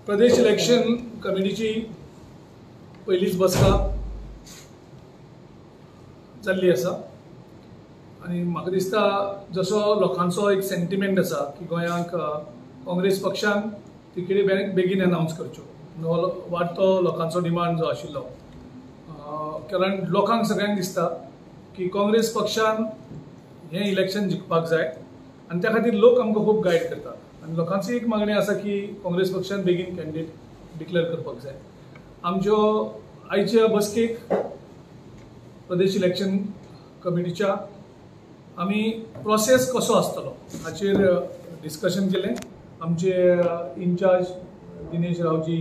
प्रदेश election कमिटीची पहिलीच बसका जाल्ली आसा आनी म्हाका दिसता जसो लोकांचो एक सेंटिमेंट आसा की गोंयांक काँग्रेस पक्षान तिकेटी बेगीन अनाउन्स करच्यो वाडतो लोकांचो डिमांड जो आशिल्लो कारण लोकांक सगळ्यांक दिसता की काँग्रेस पक्षान हे इलेक्शन जिखपाक जाय आनी त्या खातीर लोक आमकां खूब गायड करता आनी लोकांची एक मागणी आसा की काँग्रेस पक्षान बेगीन कॅन्डिडेट डिक्लेअर करपाक जाय. आमच्यो आयच्या बसकेक प्रदेश इलेक्शन कमिटीच्या आमी प्रोसेस कसो आसतलो हाचेर डिस्कशन केलें. आमचे इन्चार्ज दिनेश रावजी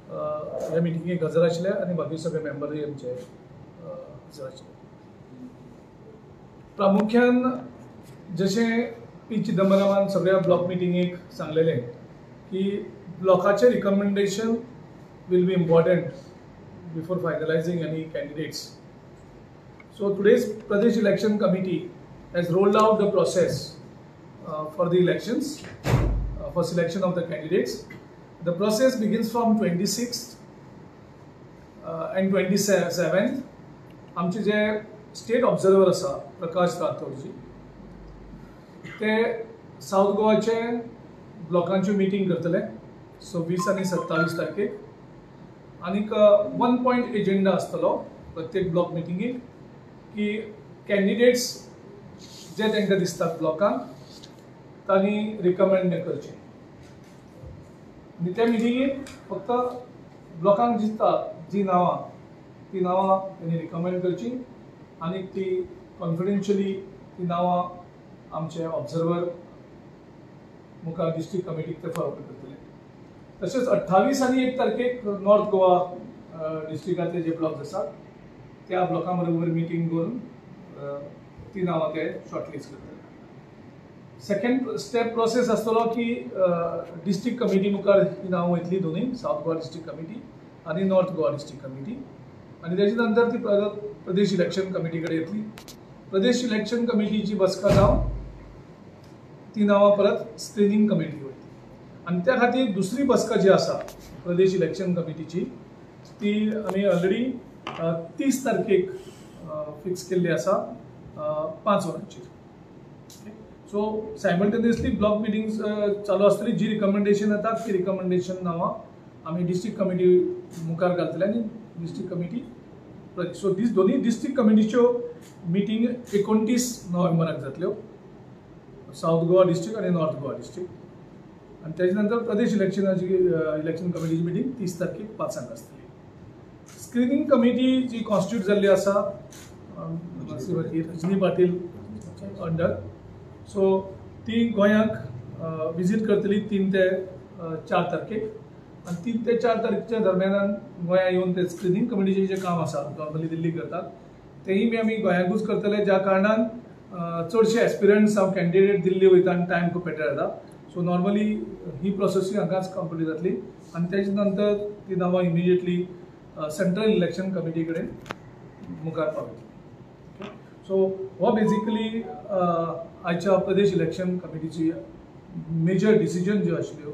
ह्या मिटिंगेक हजर आशिल्ले आनी बाकी सगळे मेंबरूय आमचे हजर आशिल्ले. प्रामुख्यान जशें पी चिदंबरमान सगळ्या ब्लॉक मिटिंगेक सांगलेलें की ब्लॉकाचे recommendation will be important before finalizing any candidates. So today's Pradesh Election Committee has rolled out the process for the elections, for selection of the candidates. The process begins from 26th and 27th. आमचे जे state observer आसा प्रकाश राठोडजी ते south गोवाचे ब्लॉकांची meeting करतले 26 आनी 27 तारखेक. आनीक 1 point agenda आसतलो प्रत्येक block मिटिंगेक की कॅन्डिडेट्स जे तांकां दिसतात ब्लॉकांक तांणी रिकमेंड करचे आनी त्या मिटिंगेक फक्त ब्लॉकांक दिसता ती नांवां तांणी रिकमेंड करची आनीक ती कॉन्फिडेन्शियली ती नांवां आमचे ऑब्झर्वर मुखार डिस्ट्रिक्ट कमिटीक ते फॉरवर्ड करतले. तशेंच 28 आनी 1 तारखेक नॉर्थ गोवा डिस्ट्रिक्टातले जे ब्लॉक्स आसात त्या ब्लॉकां बरोबर मिटींग करून ती नांवां ते शॉर्टलिस्ट करतले. सेकंड स्टेप प्रोसेस आसतलो की डिस्ट्रिक्ट कमिटी मुखार ही नांवां वयतली दोनूय साऊथ गोवा डिस्ट्रिक्ट कमिटी आनी नॉर्थ गोवा डिस्ट्रिक्ट कमिटी आनी तेजे नंतर ती प्रदेश इलेक्शन कमिटी कडेन येतली. प्रदेश इलेक्शन कमिटीची बसका जावन ती नांवां परत स्क्रिनींग कमिटी वयतली आनी त्या खातीर दुसरी बसका जी आसा प्रदेश इलेक्शन कमिटीची ती आमी ऑलरेडी 30 तारखेक फिक्स केल्ली आसा 5 वरांचेर. सो सायमल्टेनियसली ब्लॉक मिटिंग्स चालू आसतली. जी रिकमेंडेशन येतात ती रिकमेंडेशन नांवां आमी डिस्ट्रिक्ट कमिटी मुखार घालतले आनी डिस्ट्रिक्ट कमिटी सो दोनूय डिस्ट्रिक्ट कमिटीच्यो मिटींग 29 नोव्हेंबराक जातल्यो साऊथ गोवा डिस्ट्रिक्ट आनी नॉर्थ गोवा डिस्ट्रिक्ट आनी तेजे नंतर प्रदेश इलेक्शन कमिटीची मिटींग 30 तारखेक 5 आसतली. स्क्रिनींग कमिटी जी कॉन्स्टिट्यूट जाल्ली आसा रजनी पाटील अंडर सो ती गोंयांक विजीट करतली 3 ते 4 तारखेक आनी 3 ते 4 तारखेच्या दरम्यान गोंया येवन ते स्क्रिनींग कमिटीचें जें काम आसा नॉर्मली दिल्ली करतात तेंय बी आमी गोंयांकूच करतले. ज्या कारणान चडशे एस्पिरंट्स हांव कॅन्डिडेट दिल्ली वयता आनी टायम खूब बेटर येता. सो नॉर्मली ही प्रोसेसूय हांगाच कंप्लीट जातली आनी तेजे नंतर ती नांवां इमिजिएटली सेंट्रल इलेक्शन कमिटी कडेन मुखार पावतली. सो हो बेजिकली आयच्या प्रदेश इलेक्शन कमिटीची मेजर डिसिजन ज्यो आशिल्ल्यो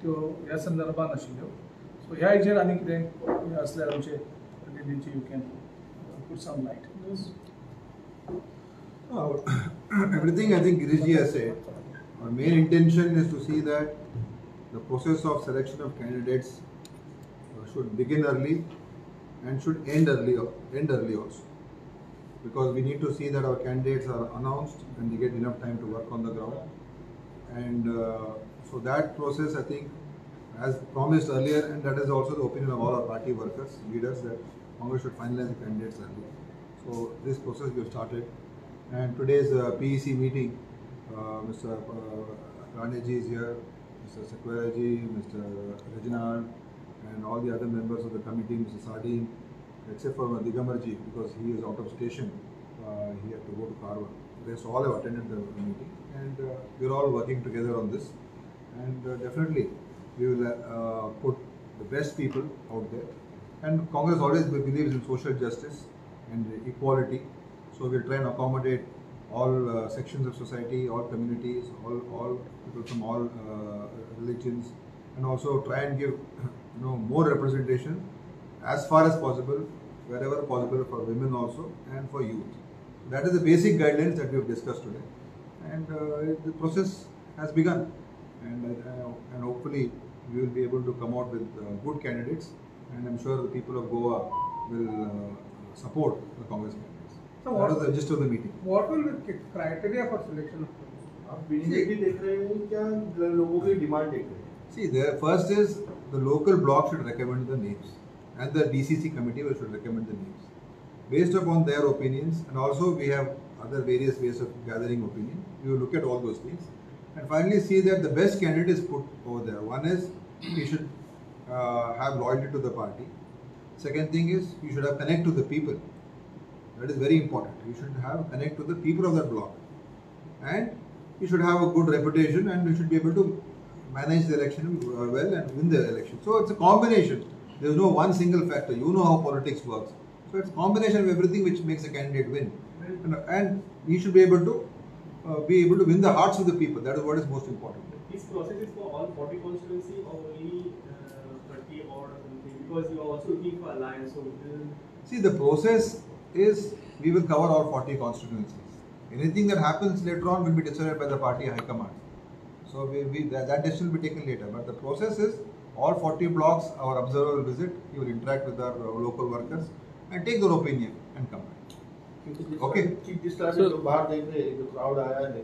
त्यो ह्या संदर्भान आशिल्ल्यो. सो ह्या हेजेर आनी कितें आसल्यार आमचे प्रतिनिधींची you can put some light. Everything I think Giriji has said. Our main intention is to see that the process of selection of candidates should begin early and should end early also, because we need to see that our candidates are announced and they get enough time to work on the ground, and so that process I think as promised earlier, and that is also the opinion of all our party workers, leaders, that Congress should finalize the candidates early. So this process we have started, and today's PEC meeting, Mr. Raneji is here, Mr. Sequoia-ji, Mr. Reginald, and all the other members of the committee, Mr. Sardin, except for Digambarji because he is out of station, he had to go to Karwar. They all have attended the meeting, and we are all working together on this, and definitely we will put the best people out there. And Congress always believes in social justice and equality, so we will try and accommodate all sections of society, all communities, all people from all religions, and also try and give more representation as far as possible, wherever possible, for women also and for youth. That is the basic guidelines that we have discussed today, and the process has begun, and hopefully we will be able to come out with good candidates, and I'm sure the people of Goa will support the Congress candidates. So that is the gist of the meeting. What will be the criteria for selection of candidates? आप विनियोगी देख रहे हैं क्या लोगों की demand देख रहे हैं? See, the first is the local block should recommend the names, and the DCC committee should recommend the names based upon their opinions, and also we have other various ways of gathering opinion. We will look at all those things, and finally see that the best candidate is put over there. One is he should have loyalty to the party. Second thing is you should have connect to the people. That is very important. You should have connect to the people of that block, and you should have a good reputation, and you should be able to manage the election well and win the election. So it's a combination. There is no one single factor. You know how politics works. So it's a combination of everything which makes a candidate win, and he should be able to win the hearts of the people. That is what is most important. This process is for all 40 constituency or only 30 or something? Because you are also looking for alliance. So See, the process is we will cover all 40 constituencies. Anything that happens later on will be decided by the party high command. So that decision will be taken later. But the process is all 40 blocks, our observer will visit, he will interact with our local workers and take their opinion and come back. Okay. जिस तरह से जो बाहर देख रहे हैं, जो crowd आया है,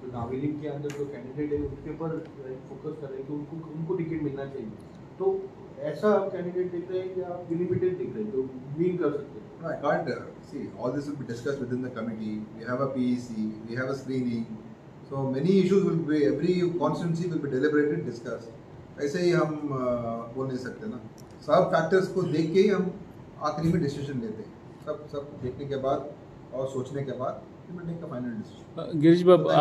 तो नावेली के अंदर जो कैंडिडेट है उसके ऊपर फोकस कर रहे हैं कि उनको टिकट मिलना चाहिए. तो ऐसा कैंडिडेट देख रहे हैं कि आप लिमिटेड देख रहे हैं, तो विन कर सकते हैं. No, I can't see. All this will be discussed within the committee. We have a PEC, we have a screening. So many issues will be, every constituency will be deliberated, discussed. ऐसे ही हम बोल नहीं सकते ना. सब factors को देख के ही हम आखिरी में डिसीजन लेते हैं. सब देखने के बाद और सोचने के बाद we will take a final decision. Girish बाबा,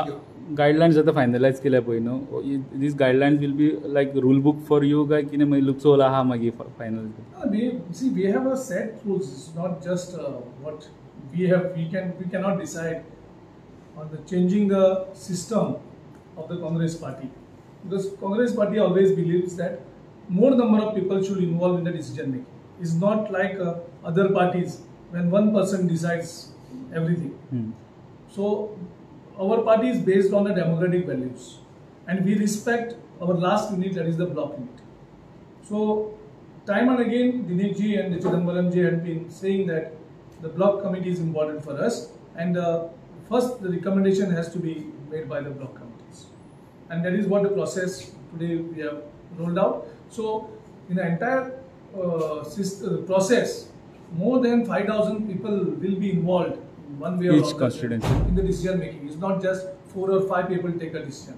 गायडलायन्स आता फायनलायज केल्या पळय न्हू, this guidelines will be like rule book for you काय कितें मागीर लुकसोल आहा मागीर final? We have a set rules. It's not just what we have. We cannot decide on the changing the system of the Congress party, because Congress party always believes that more number of people should involve in the decision making. It's not like other parties when one person decides everything. So our party is based on the democratic values, and we respect our last unit, that is the block unit. So time and again Dinesh ji and Chidambaram ji had been saying that the block committee is important for us, and first the recommendation has to be made by the block committees, and that is what the process today we have rolled out. So in the entire process, more than 5,000 people will be involved in one way or Each other constituency. in the decision making. It's not just 4 or 5 people take a decision.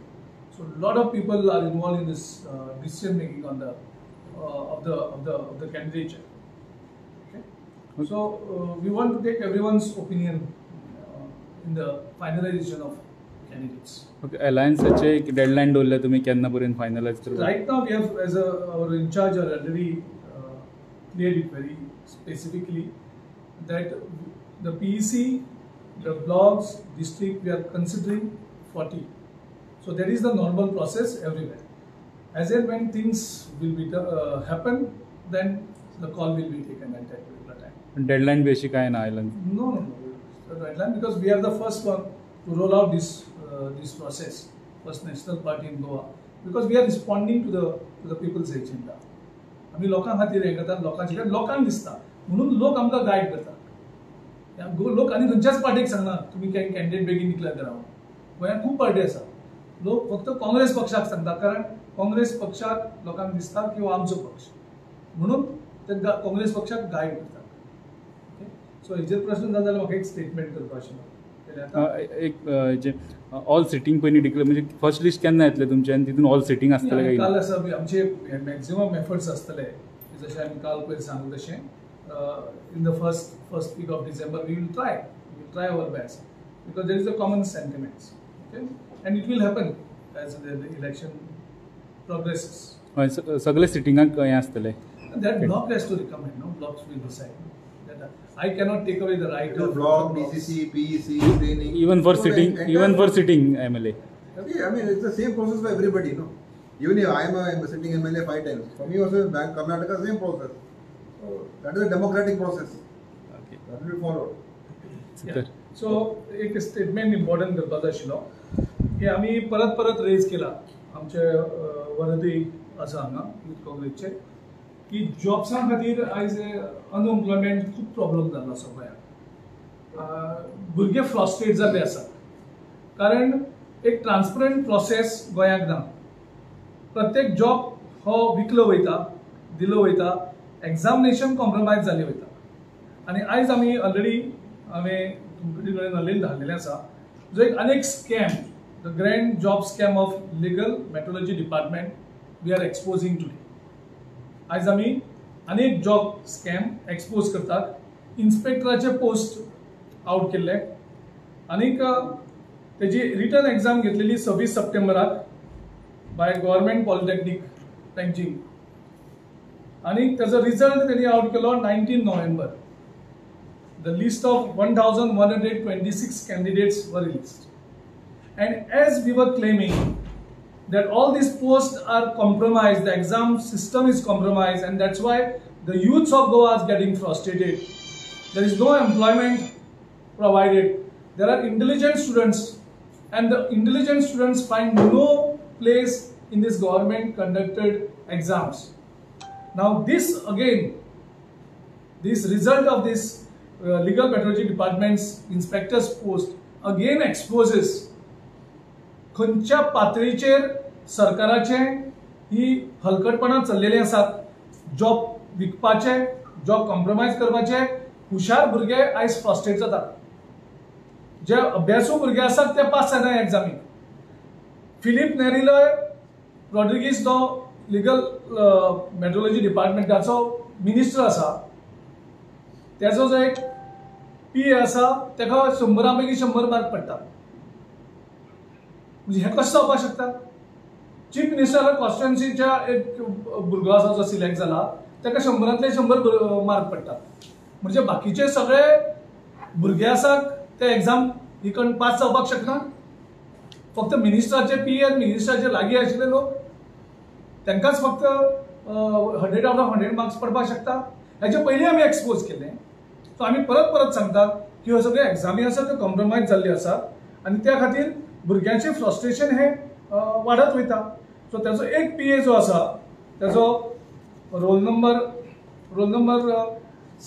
So a lot of people are involved in this decision making on the of the candidature. Okay? So we want to take everyone's opinion in the finalization of candidates. Okay, अलायन्साचे एक deadline दवरल्या तुमी केन्ना पर्यंत finalise करता? Right now we have, as our in charge already cleared it very specifically that the PEC, the blocks, district, we are considering 40. So that is the normal process everywhere. As and when things will be happen, then the call will be taken at that particular time. Deadline बी अशी काय ना Allen? No. The deadline, because we are the first one to roll out this process, first national party in Goa, because we are responding to the people's agenda. आम्ही लोकां खातीर हें करतात, लोकांचे लोकांक दिसता म्हणून लोक आमकां गायड करतात. लोक आनी खंयच्याच पार्टीक सांगना तुमी कॅन्डिडेट बेगीन डिक्लेअर करा. गोंयांत खूब पार्टी आसा. लोक फक्त काँग्रेस पक्षाक सांगतात, कारण काँग्रेस पक्षाक लोकांक दिसता की हो आमचो पक्ष, म्हणून ते काँग्रेस पक्षाक गायड करतात. सो हेजेर प्रश्न जाता जाल्यार म्हाका एक स्टेटमेंट करपाचें. एक ऑल सिटींग पयलीं डिक्लेअर, म्हणजे फर्स्ट लिस्ट केन्ना येतले तुमचे आनी तितून ऑल सिटींग आसतले काय? काल आसा आमचे मॅक्झिमम एफर्ट्स आसतले, जशें आमी काल पयर सांगलें तशें in the first week of December we will try our best, because there is a common sentiments. Okay, and it will happen as the election progresses. सगळे सिटींगाक हें आसतले. That block has to recommend, no? Blocks will decide. I cannot take away the right The of block, blocks. DCC, PEC, training. Even for So sitting, the even for entire- sitting MLA. Yeah, I mean it's the same process for everybody, no? Even if I am a sitting MLA 5 times, for me also in Bank Karnataka same process. So that is a democratic process. Okay. That will be followed. Super. सो एक statement important करपाचो आशिल्लो की आमी परत परत raise केला आमचे वरदी आसा हांगा यूथ काँग्रेसचे की जॉब्सां खातीर आयज अनएम्प्लॉयमेंट खूब प्रॉब्लम जाल्लो आसा गोंयांत भुरगे फ्रस्ट्रेट जाल्ले आसा कारण एक ट्रान्सपरंट प्रोसेस गोंयांत ना प्रत्येक जॉब हो विकलो वयता दिलो वयता एग्जामिनेशन कॉम्प्रोमायज जाल्ली वयता आनी आयज आमी ऑलरेडी हांवें तुमचे कडेन ऑलरेडी धाडलेलें आसा जो एक अनेक scam the grand job scam of legal metrology department we are exposing today आयज आमी अनेक जॉब स्कॅम एक्सपोज करतात इन्स्पेक्टराचे पोस्ट आउट केल्ले आनीक तेजी रिटन एग्जाम घेतलेली 26 सप्टेंबराक बाय गव्हर्मेंट पॉलिटेक्नीक पेंजीम आनी तेजो रिजल्ट तेणी out Kelo 19 November The list of 1,126 candidates were released. And as we were claiming that all these posts are compromised, the exam system is compromised, and that's why the youths of Goa is getting frustrated. There is no employment provided. There are intelligent students, and the intelligent students find no place in this government conducted exams. Now this again, this result of this legal metrology department's inspector's post again exposes खंयच्या पातळीचेर सरकाराचे ही हलकटपणां चल्लेली आसात job विकपाचे job compromise करपाचे हुशार भुरगे आयज frustrate जातात जे अभ्यासू भुरगे आसात ते पास जायना एग्जामीक फिलीप नेरिलोय रॉड्रिगीस जो लिगल मेट्रोलॉजी डिपार्टमेंटाचो मिनिस्टर आसा त्याचो जो एक पी आसा तेका 100 पैकी 100 मार्क पडटा म्हणजे हे कशें जावपाक शकता चीफ मिनिस्टर कॉन्स्टिट्युएन्सीच्या एक भुरगो आसा जो सिलेक्ट जाला तेका 100तले 100 मार्क पडटात म्हणजे बाकीचे सगळे भुरगे आसात ते एग्जाम ही करून पास जावपाक शकना फक्त मिनिस्टराचे पी आनी मिनिस्टराचे लागीं आशिल्ले लोक तांकांच फक्त 100 आउट ऑफ 100 मार्क्स पडपाक शकता हेचे पयलीं आमी एक्सपोज केले सो आमी परत परत सांगतात की ह्यो सगळे एग्जामी आसा त्यो कॉम्प्रोमायज जाल्ली आसात आनी त्या खातीर भुरग्यांचें फ्रस्ट्रेशन हे वाडत वयता सो तेजो एक पी जो आसा तेजो रोल नंबर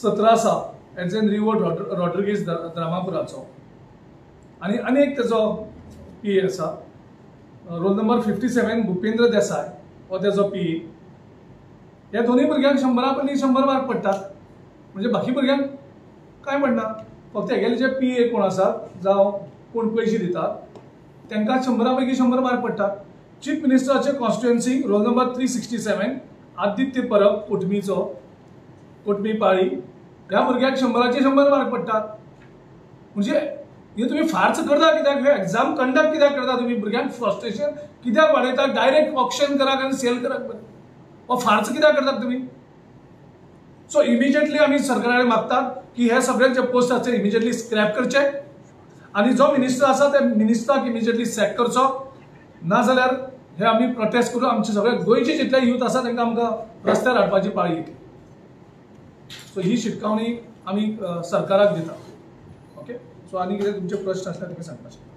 17 आसा एज एन रिवोड रॉड्रिगीस द्रामापुराचो आनी अनेक तेजो पी आसा रोल नंबर 57 भुपेंद्र देसाय हो तेजो पी ह्या दोन्ही भुरग्यांक 100 पैकी 100 मार्क पडटात म्हणजे बाकी भुरग्यांक काय पडना फक्त हेगेले जे पी ए कोण आसात जावं कोण पयशे दितात तांकां 100 पैकी 100 मार्क पडटात चीफ मिनिस्टराचे constituency roll number 367 Aditya Parab कोटमी पाळी ह्या भुरग्याक 100चे 100 मार्क पडटात म्हणजे हे तुम्ही फार्स करता कित्याक हे एग्जाम कंडक्ट कित्याक करता तुम्ही भुरग्यांक फ्रस्ट्रेशन कित्याक वाडयता डायरेक्ट ऑप्शन कराक आनी सेल कराक बरें हो फार्स कित्याक करतात तुम्ही सो इमिजिएटली आमी सरकाराकडे मागतात की हे सगळे जे पोस्ट आसा इमिजिएटली स्क्रॅप करचे आणि जो मिनिस्टर आसा त्या मिनिस्टराक इमिजिएटली सॅक करचो नाजाल्यार हे आमी प्रोटेस्ट करून आमचे सगळे गोंयचे जितले यूथ आसा तांकां आमकां रस्त्यार हाडपाची पाळी येतली सो ही शिटकावणी आमी सरकाराक दिता ओके सो आनी कितें तुमचे प्रश्न आसता ते सांगपाचे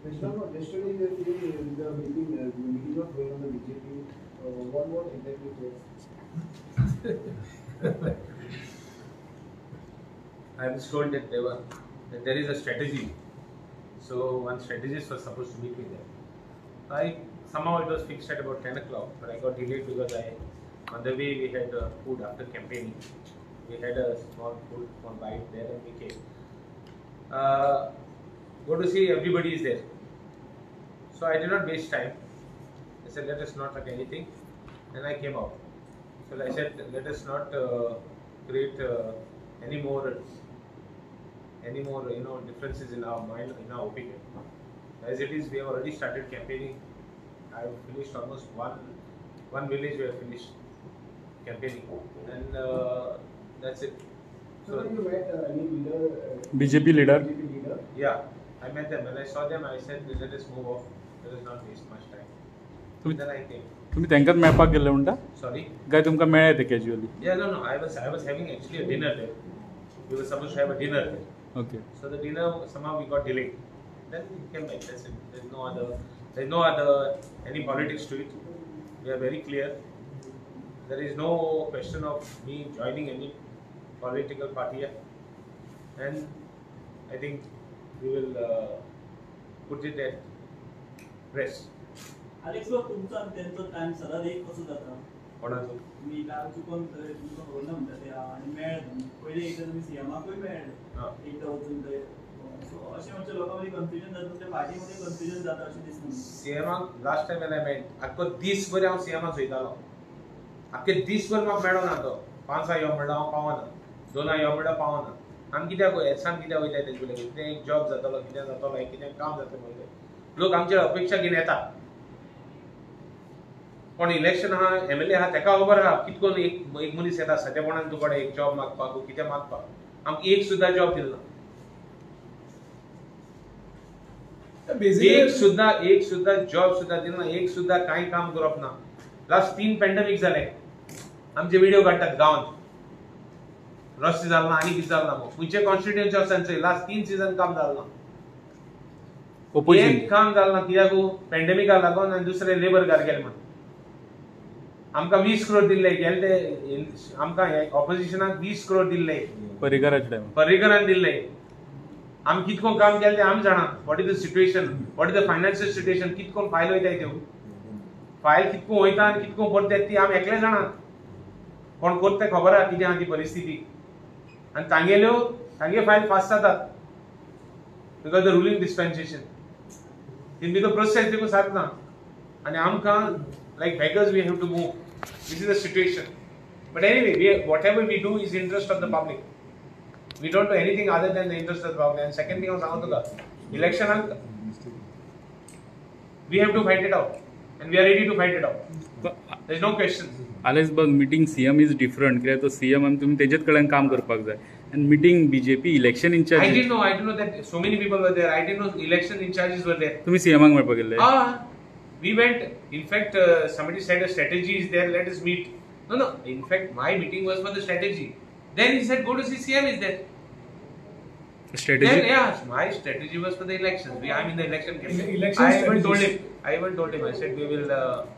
Yesterday the meeting was going on the BJP. What exactly was? I was told that there is a strategy. So one strategist was supposed to meet me there. Somehow it was fixed at about 10 o'clock, but I got delayed because on the way we had food after campaigning. We had a small bite there and we came. Go to see everybody is there. So I did not waste time. I said, let us not talk anything. Then I came out. So I said, let us not create any more differences in our mind, in our opinion. As it is, we have already started campaigning. I have finished almost one village. We have finished campaigning, and that's it. So you met any leader? BJP leader. Yeah, I met them. When I saw them, I said, let us move off. Let us not waste much time. Then I came. तुम्ही तांकांच मेळपाक गेल्ले म्हणटा Sorry? काय तुमकां मेळ्ळे ते casually Yeah, no. I was having actually a dinner there. We were supposed to have a dinner there. Okay So the dinner somehow we got delayed. Then we came back. That's it. There's no other any politics to it. We are very clear. There is no question of me joining any political party here. And I think we will put it at rest. Alex भाऊ तुमचा आणि त्यांचा time सरळ एक कसं जाता कोणाचं? तुम्ही काल चुकून तुमचं बोलणं म्हणता ते आणि मेळ पहिले एकदा तुम्ही सीएमाकूय मेळ एकदा वचून ते सो अशें म्हणजे लोकांमध्ये कन्फ्युजन जाता तुमच्या पार्टीमध्ये कन्फ्युजन जाता अशें दिसता सीएमाक last time when I met आख्खो दीसभर हांव सीएमाक वयतालो. आख्खे दीसभर म्हाका मेळो ना तो. 5 यो म्हणल्यार हांव पावना. 2 यो म्हणल्यार पावना. आमी कित्याक एसान कित्याक वयताय तेजे कडेन कितें एक जॉब जातलो कितें जातलो कितें काम जातलें लोक आमचे अपेक्षा घेवन येता. पण इलेक्शन आहा एमएलए आहा तेका खबर आहा कितकोन एक मनीस येता सद्यापणान तुकडे एक जॉब मागपाक कितें मागपाक आमकां एक सुद्दां जॉब दिलो ना. एक सुद्दां जॉब सुद्दां दिलो ना. एक सुद्दां कांय काम करप ना. लास्ट 3 पॅन्डेमिक जाले. आमचे व्हिडिओ काडटात गांवांत. रस्ते जाल ना आनी कितें जाल ना खंयचे कॉन्स्टिट्युएन्सी आसा तांचें लास्ट 3 सीझन काम जाल ना. एक काम जाल ना कित्याक पॅन्डेमिकाक लागून आनी दुसरे लेबर गारगेल म्हण. आमकां 20 करोड दिल्ले गेले ते आमकां ऑपोजिशनाक 20 करोड दिल्ले पर्रीकराच्या टायमार पर्रीकरान दिल्ले. आमी कितकोन काम केलें तें आमी जाणा. What is the situation what is the financial situation कितकोन फायल वयताय त्यो फायल कितकोन वयता आनी कितकोन परत ती आमी एकले जाणा. कोण करता तें खबर आहा कितें आहा ती परिस्थिती आनी तांगे फायल फास्ट जातात because the ruling dispensation in be the process देखून सारको ना आनी आमकां like beggars we have to move. This is the situation. But anyway, whatever we do is interest of the public. We don't do anything other than the interest of the public. And second thing I was saying, election, we have to fight it out. And we are ready to fight it out. There is no question. आलेच बघ meeting CM is different कित्याक तो CM आनी तुमी तेजेच कडेन काम करपाक जाय आनी meeting BJP election I in-charge didn't know that so many people were there. I didn't know election in charges were there. तुमी सीएमाक मेळपाक गेल्ले We went, in fact, somebody said a strategy is there, let us meet. No, in fact, my meeting was for the strategy. Then he said, go to CCM is there. Strategy Then, yeah, my strategy was for the elections. I'm in the election campaign. Election I even told strategies. him. I said, we will...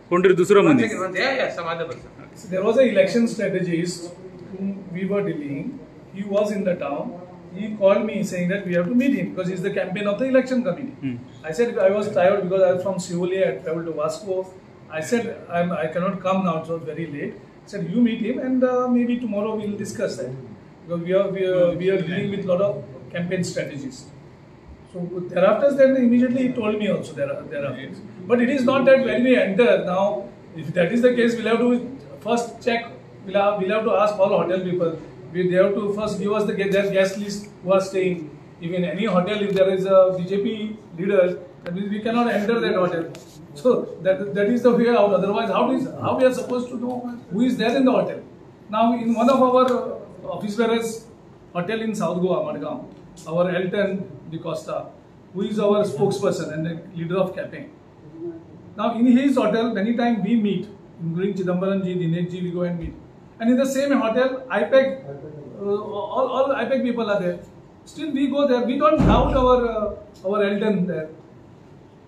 कोण तरी दुसरो one मनीस second, yeah, some other person. So there was an election strategist whom we were dealing. He was in the town. He called me saying that we have to meet him because he's the campaign of the election committee. I said I was tired because I was from Seoul. I traveled to Vasco. I said I cannot come now. It was very late. I said you meet him and maybe tomorrow we'll discuss that because we are dealing with a lot of campaign strategies. So thereafter, then immediately he told me also thereafter. But it is not that when we enter now, if that is the case, we'll have to first check. We'll have to ask all hotel people. They have to first give us their guest list who are staying. If in any hotel, if there is a BJP leader, that means we cannot enter that hotel. So that is the way out. Otherwise, how we are supposed to know who is there in the hotel? Now, in one of our office bearers hotel in South Goa, Madgaon, our Elton Di Costa, who is our spokesperson and the leader of CAPEN. Now, in his hotel, many times we meet, including Chidambaram ji, Dinesh ji, we go and meet. And in the same hotel, IPEC, all IPEC people are there. Still, we go there. We don't doubt our Elton there,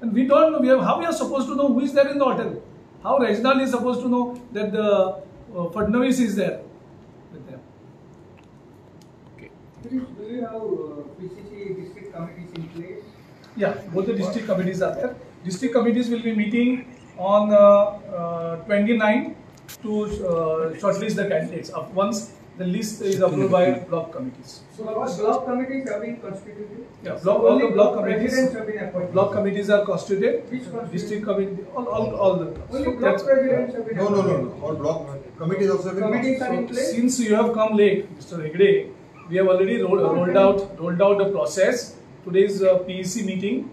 and we don't know. How we are supposed to know who is there in the hotel? How Reginald is supposed to know that the Fadnavis is there with them? Do you have PCC district committees in place? Yeah, both the district committees are there. District committees will be meeting on 29 to shortlist the candidates. Once the list is approved by block committees. So what block committees have been constituted? Yeah, So all only the block committees. presidents have been appointed. Block committees are constituted. Which constituted? District committee, all the. Only So block that's- presidents have been No. appointed. All block committees also have been Committees are in So place. since you have come late, Mr. Hegde, we have already rolled out the process. Today's PEC meeting.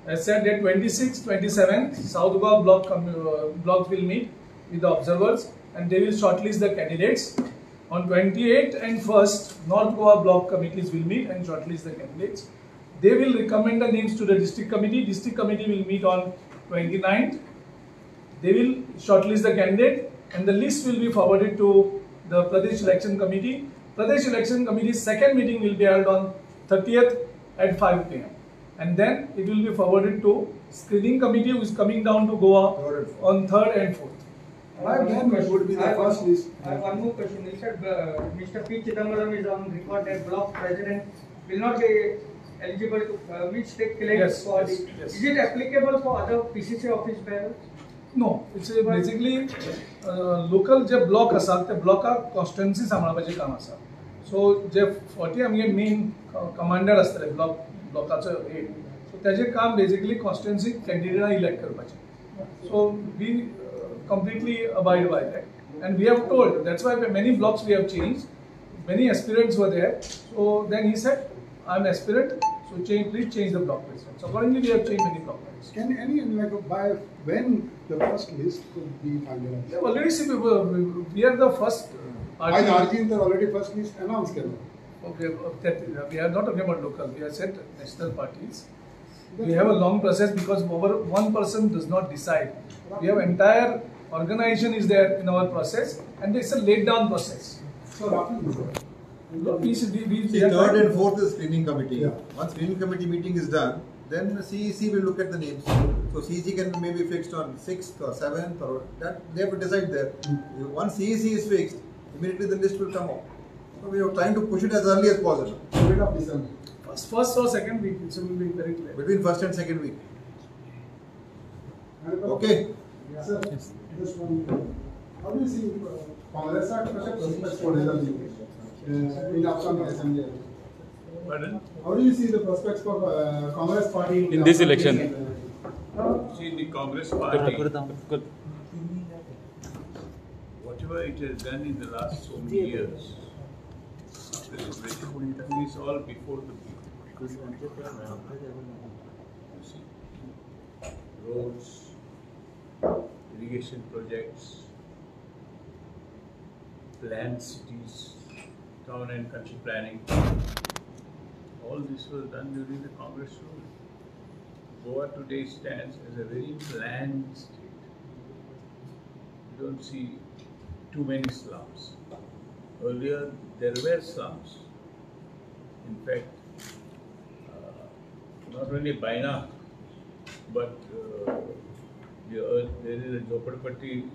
I said that 26, 27 South Goa blocks will meet with the observers and they will shortlist the candidates. On 28 and 1st, North Goa block committees will meet and shortlist the candidates. They will recommend the names to the district committee. District committee will meet on 29th. They will shortlist the candidate and the list will be forwarded to the Pradesh Election Committee. Pradesh Election Committee's second meeting will be held on 30th at 5 p.m. And then it will be forwarded to screening committee who is coming down to Goa on 3rd and 4th. I have one question. would be the first list. I have one more question. You said Mr. P. Chidambaram is on record that block president will not be eligible to which take claims Yes, for yes, the. yes. Is it applicable for other PCC office bearers? No, it's basically local J block आसात ते block constituency सांभाळपाचे काम आसा. So जे 40 आमगे main commander असतले blockaचो head. So त्याचे काम basically constituency candidate elect करपाचे. So we completely abide by that. And we have told, that's why many blocks we have changed. Many aspirants were there. So then he said, I'm an aspirant, so please change the block president. So accordingly we have changed many block presidents. Can any, by when the first list could be finalized? We have already seen, we are the first By the party. RG, already first list announced. Okay, we are not talking about local, we have said national parties. We have a long process because over one person does not decide. We have entire organization is there in our process and it's a laid down process. So roughly, See, third and fourth is screening committee. Yeah. Once screening committee meeting is done, then the CEC will look at the names. So CEC can maybe fixed on 6th or 7th or that they have to decide there. Once CEC is fixed, immediately the list will come out. So we are trying to push it as early as possible. mid of December. First or second week, it will be very clear. Between first and second week. And, Okay. Sir, just one. How do you see Congress are prospects for in upcoming assembly? Pardon? How do you see the prospects for Congress party In this election? See, the Congress party, whatever it has done in the last so many years, is all before the people. You see, roads, irrigation projects, planned cities, town and country planning. All this was done during the Congress rule. Goa today stands as a very planned state. You don't see too many slums. Earlier there were slums. In fact, not only Baina, but there is a Jhopadpatti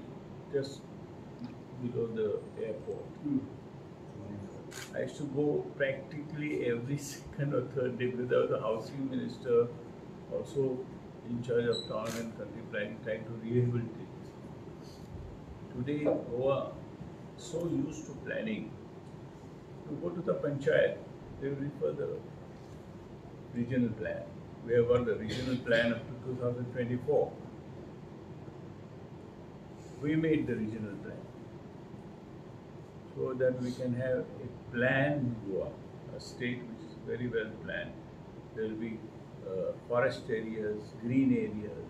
just below the airport. I used to go practically every second or third day because there was a housing minister also in charge of town and country planning, trying to rehabilitate. Today, Goa so used to planning. To go to the panchayat, they will refer the regional plan. We have got the regional plan up to 2024. We made the regional plan so that we can have a planned Goa, a state which is very well planned. There will be forest areas, green areas,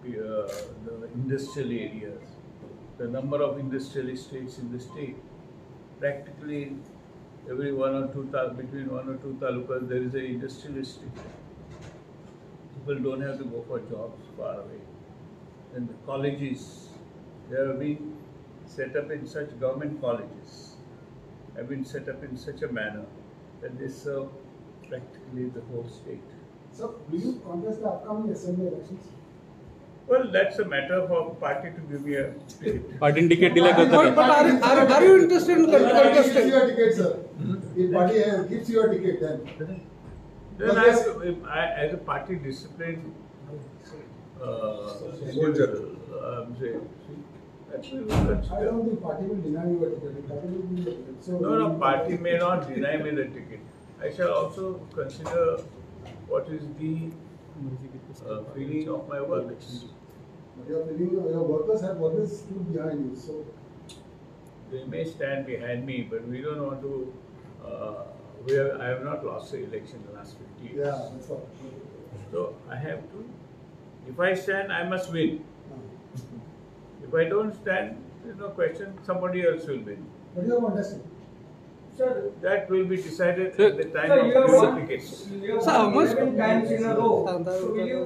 the industrial areas, the number of industrial estates in the state. Practically every between 1 or 2 talukas there is an industrial estate. People don't have to go for jobs far away. And the colleges, they have been set up in such government colleges, have been set up in such a manner that they serve practically the whole state. So, will you contest the upcoming assembly elections? Well, that's a matter for party to give me a ticket. Party ticket दिला करता But are you interested in Gives contesting? you a ticket, sir. If party gives you a ticket, then. Then I have to, as a party discipline soldier, actually I don't think party will deny you a ticket. Party will give you a ticket. So no, party may not deny me the ticket. I shall also consider what is the feeling of my workers. Your workers have always stood behind you. So They may stand behind me, but we don't want to. I have not lost the election the last 50 years. yeah, that's all. So I have to. If I stand, I must win. If I don't stand, there's no question. Somebody else will win. But you are contesting. Sir, That will be decided Sir, at the time sir, of you have the won. tickets. You have Sir, how won much- 11 times in a row. Sir, So will you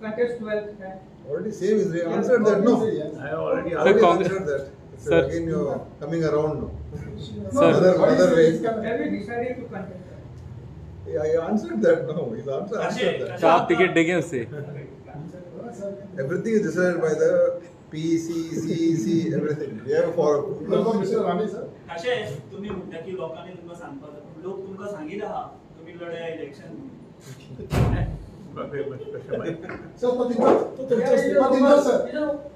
contest 12th time? Already same is they answered that, no? I have already Sir, Already Congress- answered that. So Sir. again you're coming around now. Sir. Other way. Have you decided to contest? Yeah, I answered that now. He's answered that. तो आप ticket देंगे उससे Everything is decided by the P, C, C, everything. We have a forum. Mr. Rani, sir. अशें तुम्ही म्हणटा की लोकांनी तुमकां सांगपाक जाय पूण लोक तुमकां सांगिल्लें आहा तुम्ही लढया इलेक्शन Special mind. Sir, तो तुमचा इस्तीफा दिला, sir.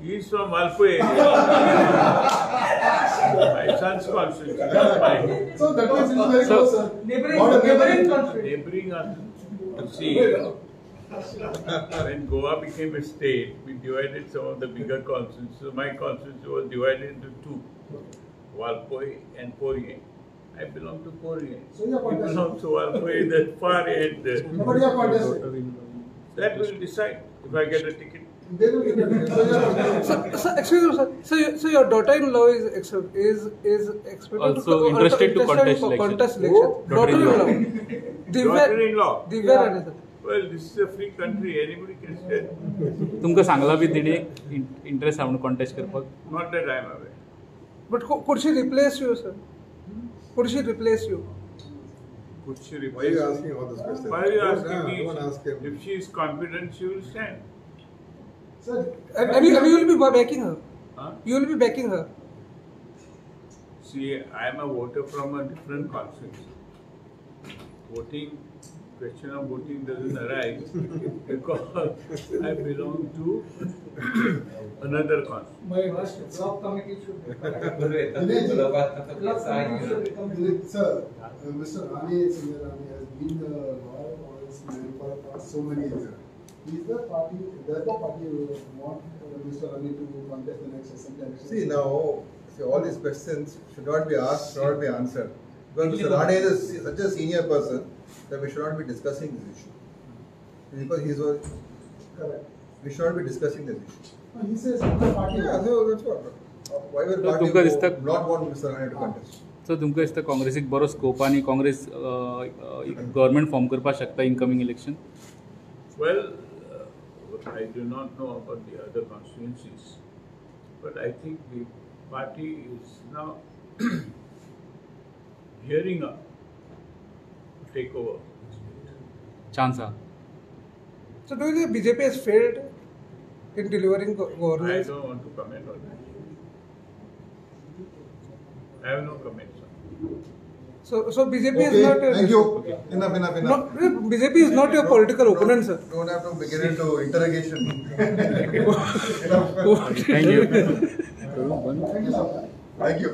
He is from Valpoe. My son's constituency, not mine. So that was very close, sir. Neighboring country. Neighboring us. You see, when Goa became a state, we divided some of the bigger constituencies. So my constituency was divided into two, Valpoe and Porie. I belong to Porie. So you are You belong to Valpoe, the far end. Nobody are contesting. That will decide if I get a ticket. They will get it. So you are Sir, excuse me, sir. So your daughter-in-law is expected Also interested to contest election. Contest election. Daughter-in-law. Daughter-in-law. Divya Rani, sir. Well, this is a free country. Anybody can stand. तुमकां Sangla B तिणे interest आहा म्हणून contest करपाक Not that I am aware. But could she replace you, sir? Could she replace you? Could she Why are you replace asking all these questions? Why are you asking Don't me? ask him. If she is confident, she will stand. Sir, And you will be backing her. Huh? You will be backing her. See, I am a voter from a different constituency. Question of voting doesn't arise because I belong to another constituency. My Block committee should become. Sir, Mr. Rani, Senior Rani has been the royal policeman for the past so many years. Does the party want Mr. Rani to contest the next assembly election? See now, all these questions should not be asked, should not be answered. Because Mr. Rane is such a senior person that we should not be discussing this issue. Because he is Correct. we should not be discussing this issue. No, he says the party. Yeah, so that's what. Why will So, party तुमका दिसता- not want Mr. Rane to contest? सो तुमकां दिसता काँग्रेसीक बरो scope आनी Congress government form करपाक शकता incoming election Well, I do not know about the other constituencies, but I think the party is now gearing up to take over. Chance आहा So do you think BJP has failed in delivering I governance? don't want to comment on that. I have no comments on that. So BJP is Okay, not. thank you. Enough. No, BJP is not your political opponent, sir. Don't have to begin into interrogation. Thank you Thank you, sir. Thank you.